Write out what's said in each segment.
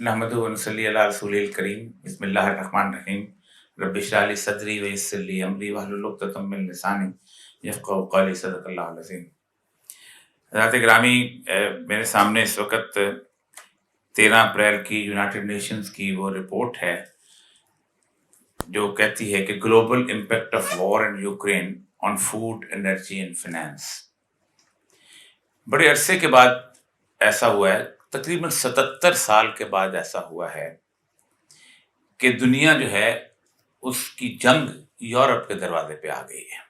नहमदुहु व नसल्ली अला रसूलिल करीम बिस्मिल्लाहिर रहमानिर रहीम रब्बि इश्रह ली सदरी व यस्सिर ली अमरी वहलुल उक़दतम मिन लिसानी यफ़क़हू क़ौली सदक़ल्लाहुल अज़ीम। हज़रात गिरामी, मेरे सामने इस वक्त 13 अप्रैल की यूनाइटेड नेशंस की वो रिपोर्ट है जो कहती है कि global impact of war in Ukraine on food, energy and finance. बड़े अरसे के बाद ऐसा हुआ है, तकरीबन 77 साल के बाद ऐसा हुआ है कि दुनिया जो है उसकी जंग यूरोप के दरवाजे पे आ गई है।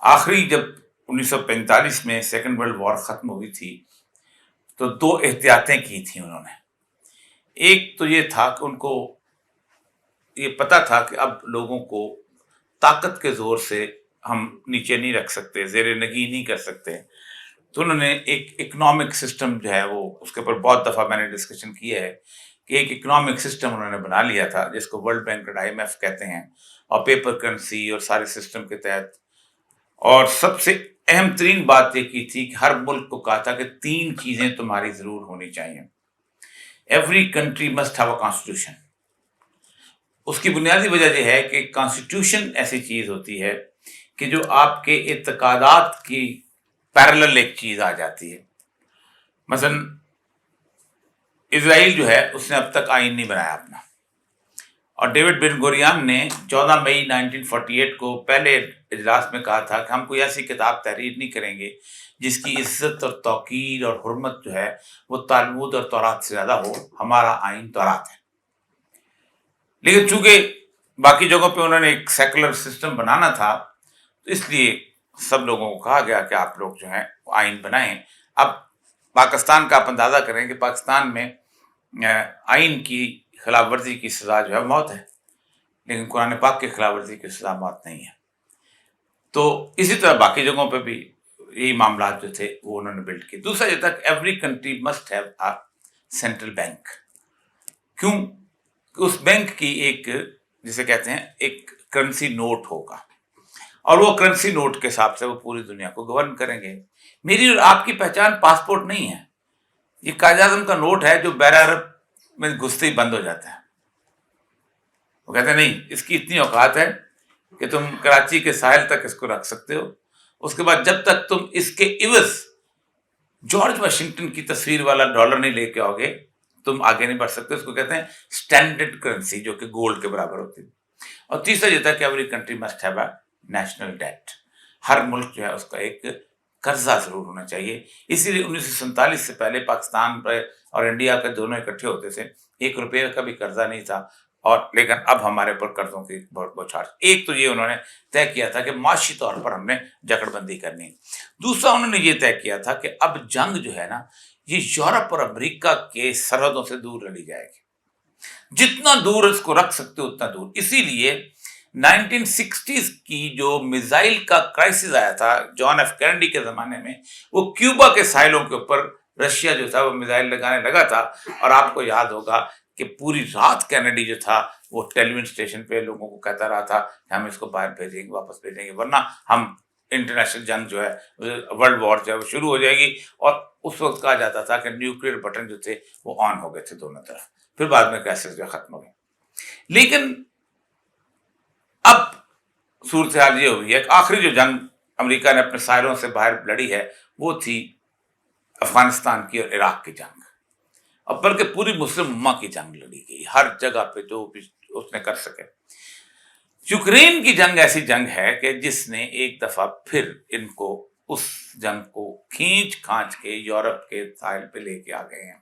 आखिरी जब 1945 में सेकेंड वर्ल्ड वॉर ख़त्म हुई थी तो 2 एहतियातें की थी उन्होंने। एक तो ये था कि उनको ये पता था कि अब लोगों को ताकत के ज़ोर से हम नीचे नहीं रख सकते, ज़ेरे नगी नहीं कर सकते, तो उन्होंने एक इकोनॉमिक सिस्टम जो है वो, उसके ऊपर बहुत दफ़ा मैंने डिस्कशन किया है कि एक इकोनॉमिक सिस्टम उन्होंने बना लिया था जिसको वर्ल्ड बैंक और IMF कहते हैं, और पेपर करेंसी और सारे सिस्टम के तहत। और सबसे अहम तरीन बात ये की थी कि हर मुल्क को कहा था कि 3 चीज़ें तुम्हारी ज़रूर होनी चाहिए। Every country must have a constitution. उसकी बुनियादी वजह यह है कि कॉन्स्टिट्यूशन ऐसी चीज़ होती है कि जो आपके इत्क़ादात की पैरेलल एक चीज़ आ जाती है। मसलन इज़राइल जो है उसने अब तक आइन नहीं बनाया अपना, और डेविड बेन गुरियन ने 14 मई 1948 को पहले इजलास में कहा था कि हम कोई ऐसी किताब तहरीर नहीं करेंगे जिसकी इज्जत और तौकीर और हुर्मत जो है वो तालमुद और तौरात से ज़्यादा हो। हमारा आइन तौरात है। लेकिन चूंकि बाकी जगहों पे उन्होंने एक सेकुलर सिस्टम बनाना था, तो इसलिए सब लोगों को कहा गया कि आप लोग जो हैं आइन बनाएं। अब पाकिस्तान का आप अंदाज़ा करें कि पाकिस्तान में आइन की खिलाफ वर्जी की सज़ा जो है मौत है, लेकिन कुरान पाक की खिलाफ वर्जी की सज़ा मौत नहीं है। तो इसी तरह बाकी जगहों पे भी यही मामला जो थे वो उन्होंने बिल्ड किए। दूसरा ये था कि every country must have a central bank. क्यों? उस बैंक की एक, जिसे कहते हैं, एक करेंसी नोट होगा, और वो करेंसी नोट के हिसाब से वो पूरी दुनिया को गवर्न करेंगे। मेरी और आपकी पहचान पासपोर्ट नहीं है, ये कायद-ए-आज़म का नोट है जो बहर अरब में घुसते ही बंद हो जाता है। वो कहते हैं नहीं, इसकी इतनी औकात है कि तुम कराची के साहिल तक इसको रख सकते हो, उसके बाद जब तक तुम इसके इवज जॉर्ज वाशिंगटन की तस्वीर वाला डॉलर नहीं लेके आओगे तुम आगे नहीं बढ़ सकते। उसको कहते हैं स्टैंडर्ड करेंसी, जो कि गोल्ड के बराबर होती है। और तीसरा ये था कि every country must have a national debt. हर मुल्क जो है उसका एक कर्जा जरूर होना चाहिए। इसीलिए 1947 से पहले पाकिस्तान और इंडिया के दोनों इकट्ठे होते थे, 1 रुपये का भी कर्जा नहीं था। और लेकिन अब हमारे ऊपर कर्जों की बहुत बौछार। एक तो ये उन्होंने तय किया था कि माशी तौर पर हमने जकड़बंदी करनी। दूसरा उन्होंने ये तय किया था कि अब जंग जो है ना, ये यूरोप और अमेरिका के सरहदों से दूर लड़ी जाएगी, जितना दूर इसको रख सकते हो उतना दूर। इसीलिए 1960s की जो मिसाइल का क्राइसिस आया था जॉन एफ कैनेडी के जमाने में, वो क्यूबा के साइलों के ऊपर रशिया जो था वो मिसाइल लगाने लगा था। और आपको याद होगा कि पूरी रात कैनेडी जो था वो टेलीविजन स्टेशन पे लोगों को कहता रहा था कि हम इसको बाहर भेजेंगे, वापस भेजेंगे, वरना हम इंटरनेशनल जंग जो है, वर्ल्ड वॉर जो है वो शुरू हो जाएगी। और उस वक्त कहा जाता था कि न्यूक्लियर बटन जो थे वो ऑन हो गए थे दोनों तरफ। फिर बाद में क्राइसिस जो खत्म हो गए। लेकिन अब सूरत हाल ये हुई है कि आखिरी जो जंग अमेरिका ने अपने सायरों से बाहर लड़ी है वो थी अफगानिस्तान की और इराक की जंग। अब बल्कि पूरी मुस्लिम उम्मा की जंग लड़ी गई हर जगह पे जो भी उसने कर सके। यूक्रेन की जंग ऐसी जंग है कि जिसने एक दफा फिर इनको उस जंग को खींच खांच के यूरोप के साहिल पे लेके आ गए हैं।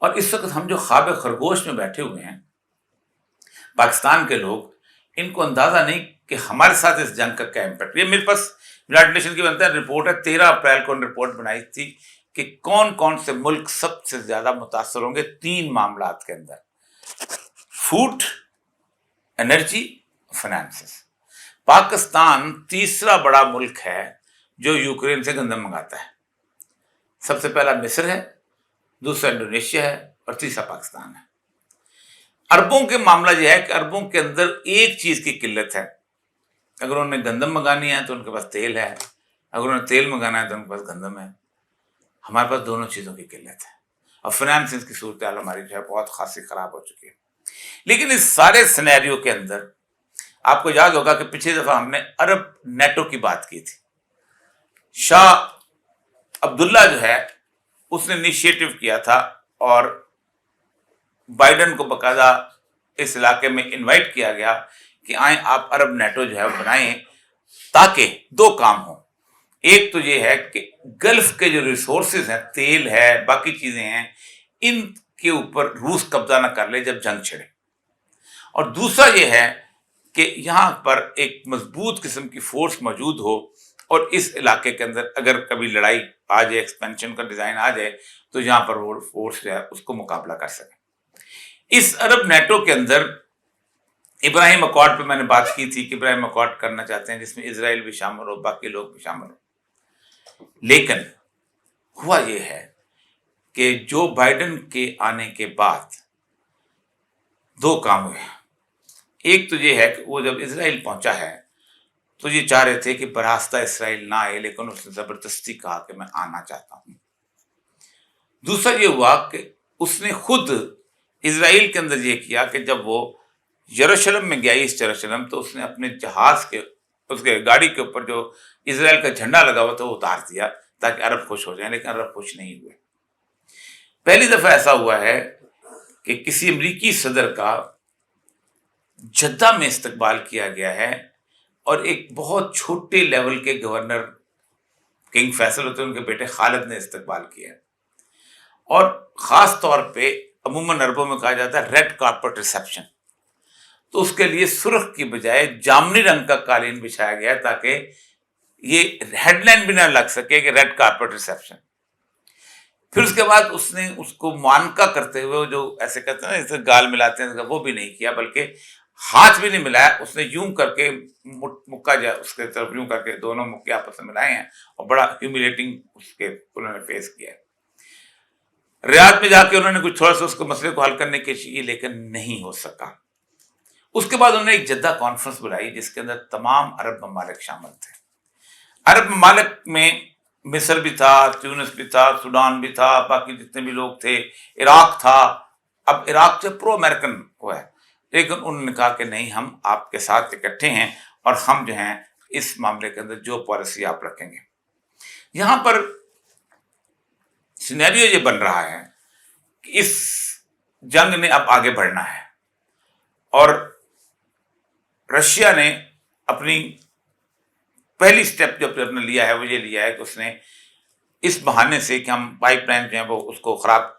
और इस वक्त हम जो ख्वाब खरगोश में बैठे हुए हैं पाकिस्तान के लोग, इनको अंदाजा नहीं कि हमारे साथ इस जंग का क्या इम्पैक्ट। ये मेरे पास यूनाइटेड नेशन की बनता है रिपोर्ट है, 13 अप्रैल को रिपोर्ट बनाई थी कि कौन कौन से मुल्क सबसे ज्यादा मुतासर होंगे 3 मामलात के अंदर: फूड, एनर्जी, फाइनेंसेस। पाकिस्तान तीसरा बड़ा मुल्क है जो यूक्रेन से गंदम मंगाता है। सबसे पहला मिस्र है, दूसरा इंडोनेशिया है और तीसरा पाकिस्तान है। अरबों के मामला यह है कि अरबों के अंदर एक चीज की किल्लत है। अगर उन्हें गंदम मंगानी है तो उनके पास तेल है, अगर उन्हें तेल मंगाना है तो उनके पास गंदम है। हमारे पास दोनों चीजों की किल्लत है। اور فائنانس کی सूरत हाल हमारी जो है बहुत खासी खराब हो चुकी है। लेकिन इस सारे सिनेरियो के अंदर आपको याद होगा कि पिछली दफा हमने अरब नेटो की बात की थी। शाह अब्दुल्ला जो है उसने इनिशिएटिव किया था और बाइडेन को बकायदा इस इलाके में इनवाइट किया गया कि आए आप अरब नेटो जो है बनाएं, ताकि दो काम हो। एक तो ये है कि गल्फ के जो रिसोर्सेज हैं, तेल है, बाकी चीजें हैं, इनके ऊपर रूस कब्जा ना कर ले जब जंग छिड़े, और दूसरा ये है कि यहाँ पर एक मजबूत किस्म की फोर्स मौजूद हो और इस इलाके के अंदर अगर कभी लड़ाई आ जाए, एक्सपेंशन का डिजाइन आ जाए, तो यहाँ पर वो फोर्स जो है उसको मुकाबला कर सके। इस अरब नेटो के अंदर इब्राहिम अकॉर्ड पे मैंने बात की थी कि इब्राहिम अकॉर्ड करना चाहते हैं जिसमें इजराइल भी शामिल हो, बाकी लोग भी शामिल हो। लेकिन हुआ ये है कि जो बाइडेन के आने के बाद दो काम हुए। एक तो ये है कि वो जब इजराइल पहुंचा है तो ये चाह रहे थे कि बरास्ता इसराइल ना आए, लेकिन उसने जबरदस्ती कहा कि मैं आना चाहता हूं। दूसरा ये हुआ कि उसने खुद इजराइल के अंदर ये किया कि जब वो यरूशलेम में गया, ईस्ट यरूशलेम, तो उसने अपने जहाज के उसके गाड़ी के ऊपर जो इजराइल का झंडा लगा हुआ था वो उतार दिया ताकि अरब खुश हो जाए, लेकिन अरब खुश नहीं हुए। पहली दफा ऐसा हुआ है कि किसी अमरीकी सदर का जद्दा में इस्तकबाल किया गया है और एक बहुत छोटे लेवल के गवर्नर किंग फैसल होते हैं, उनके बेटे खालिद ने इस्तकबाल किया है। और खास तौर पे अमूमन अरबों में कहा जाता है रेड कार्पेट रिसेप्शन, तो उसके लिए सुर्ख की बजाय जामनी रंग का कालीन बिछाया गया ताकि ये हेडलाइन भी ना लग सके कि रेड कार्पेट रिसेप्शन। फिर उसके बाद उसने उसको मानका करते हुए, जो ऐसे कहते हैं ना जैसे गाल मिलाते हैं, वो भी नहीं किया, बल्कि हाथ भी नहीं मिलाया, उसने यूं करके मुक्का जो उसके तरफ यूं करके दोनों मुक्के आपस में मिलाए हैं और बड़ा ह्यूमिलेटिंग उसके उन्होंने फेस किया है। रियाद में जाके उन्होंने कुछ थोड़ा सा उसको मसले को हल करने की कोशिश की, लेकिन नहीं हो सका। उसके बाद उन्होंने एक जद्दा कॉन्फ्रेंस बुलाई जिसके अंदर तमाम अरब ममालिक शामिल थे। अरब ममालिक में मिस्र भी था, ट्यूनिस भी था, सूडान भी था, बाकी जितने भी लोग थे, इराक था। अब इराक से प्रो अमेरिकन हुआ है, लेकिन उन्होंने कहा कि नहीं, हम आपके साथ इकट्ठे हैं और हम जो हैं इस मामले के अंदर जो पॉलिसी आप रखेंगे। यहां पर सिनेरियो ये बन रहा है कि इस जंग ने अब आगे बढ़ना है और रशिया ने अपनी पहली स्टेप जो अपने लिया है वो ये लिया है कि उसने इस बहाने से कि हम पाइपलाइन जो है वो उसको खराब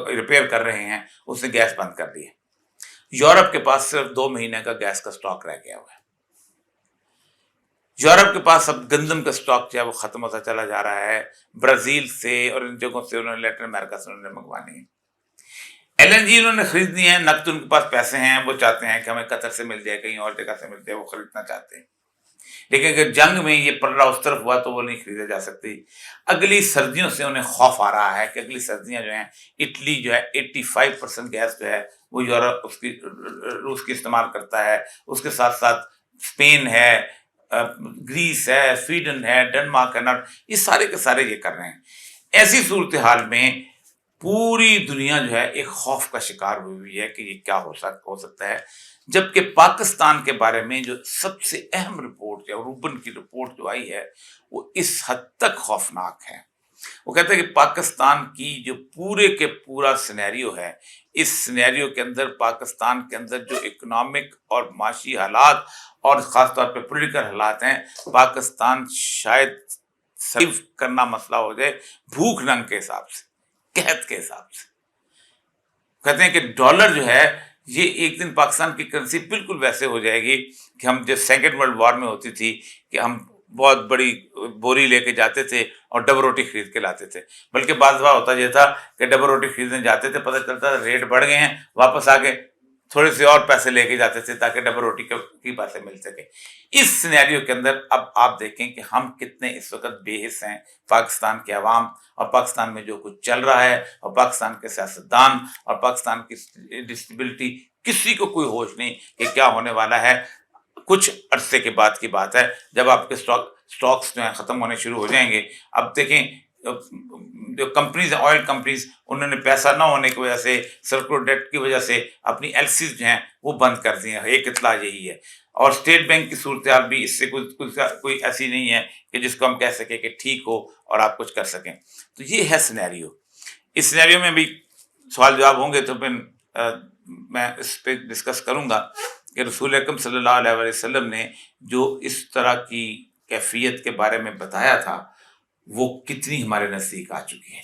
रिपेयर कर रहे हैं, उसने गैस बंद कर दी है। यूरोप के पास सिर्फ 2 महीने का गैस का स्टॉक रह गया हुआ है। यूरोप के पास अब गंदम का स्टॉक जो है वो खत्म होता चला जा रहा है। ब्राजील से और इन जगहों से उन्होंने, लैटिन अमेरिका से उन्होंने मंगवानी है। एलएनजी उन्होंने खरीदनी है, नकद उनके पास पैसे हैं, वो चाहते हैं कि हमें कतर से मिल जाए, कहीं और जगह से मिल जाए, वो खरीदना चाहते हैं। लेकिन अगर जंग में ये पलड़ा उस तरफ हुआ तो वो नहीं खरीदा जा सकती। अगली सर्दियों से उन्हें खौफ आ रहा है कि अगली सर्दियां जो हैं, इटली जो है 85% गैस जो है वो यूरोप उसकी रूस की इस्तेमाल करता है। उसके साथ साथ स्पेन है, ग्रीस है, स्वीडन है, डेनमार्क है, ये सारे के सारे ये कर रहे हैं। ऐसी सूरत हाल में पूरी दुनिया जो है एक खौफ का शिकार हुई हुई है कि ये क्या हो सकता है। जबकि पाकिस्तान के बारे में जो सबसे अहम रिपोर्ट है, रूबन की रिपोर्ट जो आई है, वो इस हद तक खौफनाक है। वो कहते हैं कि पाकिस्तान की जो पूरे के पूरा सिनेरियो है, इस सिनेरियो के अंदर पाकिस्तान के अंदर जो इकोनॉमिक और माशी हालात और खासतौर पर पॉलिटिकल हालात हैं, पाकिस्तान शायद सर्वाइव करना मसला हो जाए भूख नंग के हिसाब से, कहत के हिसाब से। कहते हैं कि डॉलर जो है ये एक दिन पाकिस्तान की करेंसी बिल्कुल वैसे हो जाएगी कि हम जब सेकेंड वर्ल्ड वॉर में होती थी कि हम बहुत बड़ी बोरी लेके जाते थे और डबल रोटी खरीद के लाते थे। बल्कि बाद दफा होता ये था कि डबल रोटी खरीदने जाते थे, पता चलता था रेट बढ़ गए हैं, वापस आके थोड़े से और पैसे लेके जाते थे ताकि डबल रोटी की पैसे मिल सके। इस सिनेरियो के अंदर अब आप देखें कि हम कितने इस वक्त बेहिस हैं, पाकिस्तान के अवाम और पाकिस्तान में जो कुछ चल रहा है और पाकिस्तान के सियासतदान और पाकिस्तान की डिस्टेबिलिटी, किसी को कोई होश नहीं कि क्या होने वाला है। कुछ अरसे के बाद की बात है जब आपके स्टॉक्स जो हैं ख़त्म होने शुरू हो जाएंगे। अब देखें جو کمپنیز ہیں آئل کمپنیز انہوں نے پیسہ نہ ہونے کی وجہ سے سرکولر ڈیٹ کی وجہ سے اپنی ایل سیز جو ہیں وہ بند کر دی ہیں. ایک اطلاع یہی ہے. اور اسٹیٹ بینک کی صورتحال بھی اس سے کوئی ایسی نہیں ہے کہ جس کو ہم کہہ سکیں کہ ٹھیک ہو اور آپ کچھ کر سکیں. تو یہ ہے سینیریو. اس سینیریو میں بھی سوال جواب ہوں گے تو پھر میں اس پہ ڈسکس کروں گا کہ رسول اکرم صلی اللہ علیہ وسلم نے جو اس طرح کی کیفیت کے بارے میں بتایا تھا وہ کتنی ہمارے نزدیک آ چکی ہے.